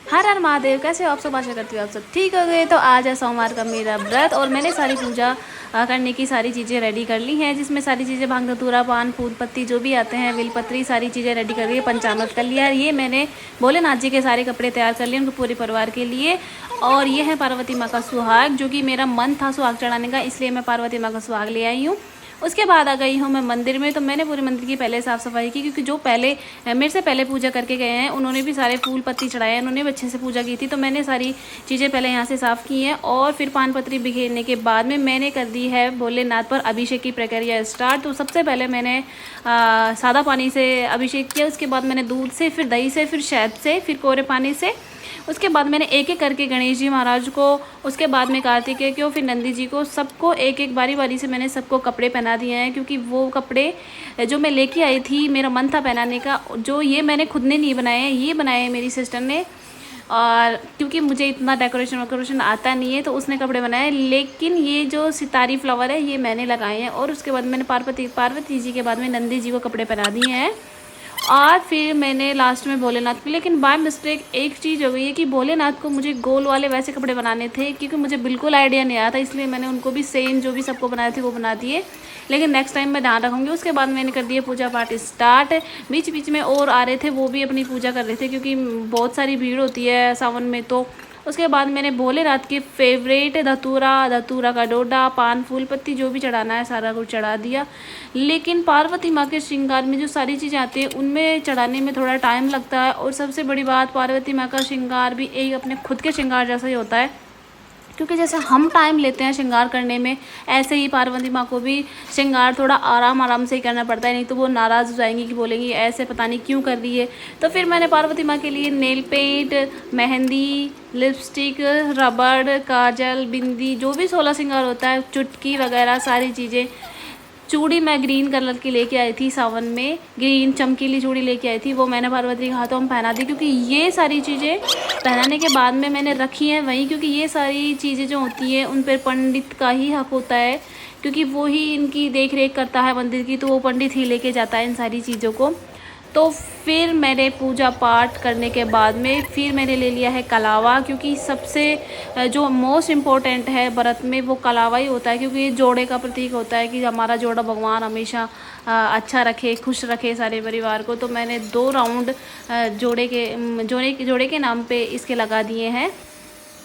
हर हर महादेव। कैसे हो आप सब? आशा करती हूँ आप सब ठीक हो गए। तो आज है सोमवार का मेरा व्रत और मैंने सारी पूजा करने की सारी चीज़ें रेडी कर ली हैं, जिसमें सारी चीज़ें भांग धतूरा पान फूल पत्ती जो भी आते हैं बेलपत्री सारी चीज़ें रेडी कर ली है। पंचामृत कर लिया है। ये मैंने भोलेनाथ जी के सारे कपड़े तैयार कर लिए उनके पूरे परिवार के लिए। और ये है पार्वती माँ का सुहाग, जो कि मेरा मन था सुहाग चढ़ाने का, इसलिए मैं पार्वती माँ का सुहाग ले आई हूँ। उसके बाद आ गई हूँ मैं मंदिर में। तो मैंने पूरे मंदिर की पहले साफ़ सफाई की, क्योंकि जो पहले मेरे से पहले पूजा करके गए हैं उन्होंने भी सारे फूल पत्ती चढ़ाए हैं, उन्होंने भी अच्छे से पूजा की थी। तो मैंने सारी चीज़ें पहले यहाँ से साफ़ की हैं और फिर पान पत्री बिखेरने के बाद में मैंने कर दी है भोलेनाथ पर अभिषेक की प्रक्रिया स्टार्ट। तो सबसे पहले मैंने सादा पानी से अभिषेक किया, उसके बाद मैंने दूध से, फिर दही से, फिर शहद से, फिर कोरे पानी से। उसके बाद मैंने एक एक करके गणेश जी महाराज को, उसके बाद में कार्तिकेय को, फिर नंदी जी को, सबको एक एक बारी बारी से मैंने सबको कपड़े पहना दिए हैं। क्योंकि वो कपड़े जो मैं लेके आई थी, मेरा मन था पहनाने का, जो ये मैंने खुद ने नहीं बनाए हैं, ये बनाए हैं मेरी सिस्टर ने। और क्योंकि मुझे इतना डेकोरेशन आता नहीं है तो उसने कपड़े बनाए, लेकिन ये जो सितारी फ्लावर है ये मैंने लगाए हैं। और उसके बाद मैंने पार्वती जी के बाद में नंदी जी को कपड़े पहना दिए हैं और फिर मैंने लास्ट में भोलेनाथ को। लेकिन बाय मिस्टेक एक चीज़ हो गई है कि भोलेनाथ को मुझे गोल वाले वैसे कपड़े बनाने थे, क्योंकि मुझे बिल्कुल आइडिया नहीं आया था, इसलिए मैंने उनको भी सेम जो भी सबको बनाए थे वो बना दिए। लेकिन नेक्स्ट टाइम मैं ध्यान रखूँगी। उसके बाद मैंने कर दिया पूजा पाठ स्टार्ट। बीच बीच में और आ रहे थे, वो भी अपनी पूजा कर रहे थे, क्योंकि बहुत सारी भीड़ होती है सावन में। तो उसके बाद मैंने भोलेनाथ के फेवरेट धतूरा का डोडा, पान फूल पत्ती जो भी चढ़ाना है सारा कुछ चढ़ा दिया। लेकिन पार्वती माँ के श्रृंगार में जो सारी चीज़ें आती हैं उनमें चढ़ाने में थोड़ा टाइम लगता है। और सबसे बड़ी बात, पार्वती माँ का श्रृंगार भी एक अपने खुद के श्रृंगार जैसा ही होता है, क्योंकि जैसे हम टाइम लेते हैं श्रृंगार करने में, ऐसे ही पार्वती माँ को भी श्रृंगार थोड़ा आराम से ही करना पड़ता है, नहीं तो वो नाराज़ हो जाएंगी कि बोलेंगी ऐसे पता नहीं क्यों कर रही है। तो फिर मैंने पार्वती माँ के लिए नेल पेंट, मेहंदी, लिपस्टिक, रबड़, काजल, बिंदी, जो भी 16 श्रृंगार होता है, चुटकी वगैरह सारी चीज़ें। चूड़ी मैं ग्रीन कलर की लेके आई थी सावन में, ग्रीन चमकीली चूड़ी लेके आई थी, वो मैंने पार्वती के हाथों में पहना दी। क्योंकि ये सारी चीज़ें पहनाने के बाद में मैंने रखी हैं वहीं, क्योंकि ये सारी चीज़ें जो होती हैं उन पर पंडित का ही हक होता है, क्योंकि वो ही इनकी देख रेख करता है मंदिर की, तो वो पंडित ही लेके जाता है इन सारी चीज़ों को। तो फिर मैंने पूजा पाठ करने के बाद में फिर मैंने ले लिया है कलावा, क्योंकि सबसे जो मोस्ट इम्पोर्टेंट है व्रत में वो कलावा ही होता है, क्योंकि ये जोड़े का प्रतीक होता है कि हमारा जोड़ा भगवान हमेशा अच्छा रखे, खुश रखे सारे परिवार को। तो मैंने 2 राउंड जोड़े के नाम पे इसके लगा दिए हैं।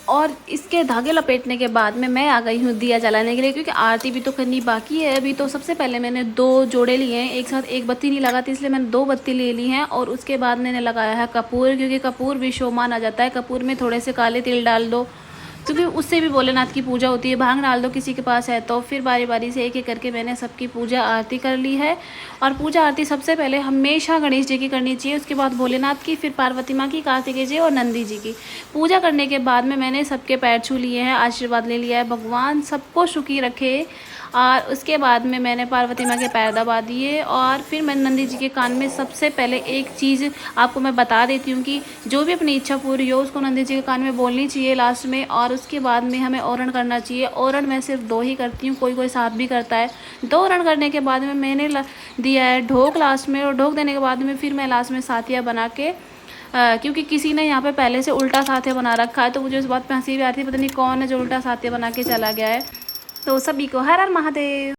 और इसके धागे लपेटने के बाद में मैं आ गई हूँ दिया जलाने के लिए, क्योंकि आरती भी तो करनी बाकी है अभी। तो सबसे पहले मैंने 2 जोड़े लिए हैं एक साथ, एक बत्ती नहीं लगाती इसलिए मैंने 2 बत्ती ले ली हैं। और उसके बाद मैंने लगाया है कपूर, क्योंकि कपूर भी शुभ माना जाता है। कपूर में थोड़े से काले तिल डाल दो, क्योंकि उससे भी भोलेनाथ की पूजा होती है। भांग डाल दो किसी के पास है तो। फिर बारी बारी से एक एक करके मैंने सबकी पूजा आरती कर ली है। और पूजा आरती सबसे पहले हमेशा गणेश जी की करनी चाहिए, उसके बाद भोलेनाथ की, फिर पार्वती माँ की, कार्तिकेय जी और नंदी जी की। पूजा करने के बाद में मैंने सबके पैर छू लिए हैं, आशीर्वाद ले लिया है, भगवान सबको सुखी रखे। और उसके बाद में मैंने पार्वती माँ के पैर दबा दिए। और फिर मैंने नंदी जी के कान में सबसे पहले एक चीज़ आपको मैं बता देती हूँ कि जो भी अपनी इच्छा पूरी हो उसको नंदी जी के कान में बोलनी चाहिए लास्ट में। और उसके बाद में हमें ओरण करना चाहिए। ओरण मैं सिर्फ 2 ही करती हूँ, कोई कोई 7 भी करता है। 2 ओरण करने के बाद में मैंने दिया है ढोक लास्ट में, और ढोक देने के बाद में फिर मैं लास्ट में साथिया बना के क्योंकि किसी ने यहाँ पे पहले से उल्टा साथिया बना रखा है, तो मुझे इस बात पे हंसी भी आती है, पता नहीं कौन है जो उल्टा साथिया बना के चला गया है। तो सभी को हर हर महादेव।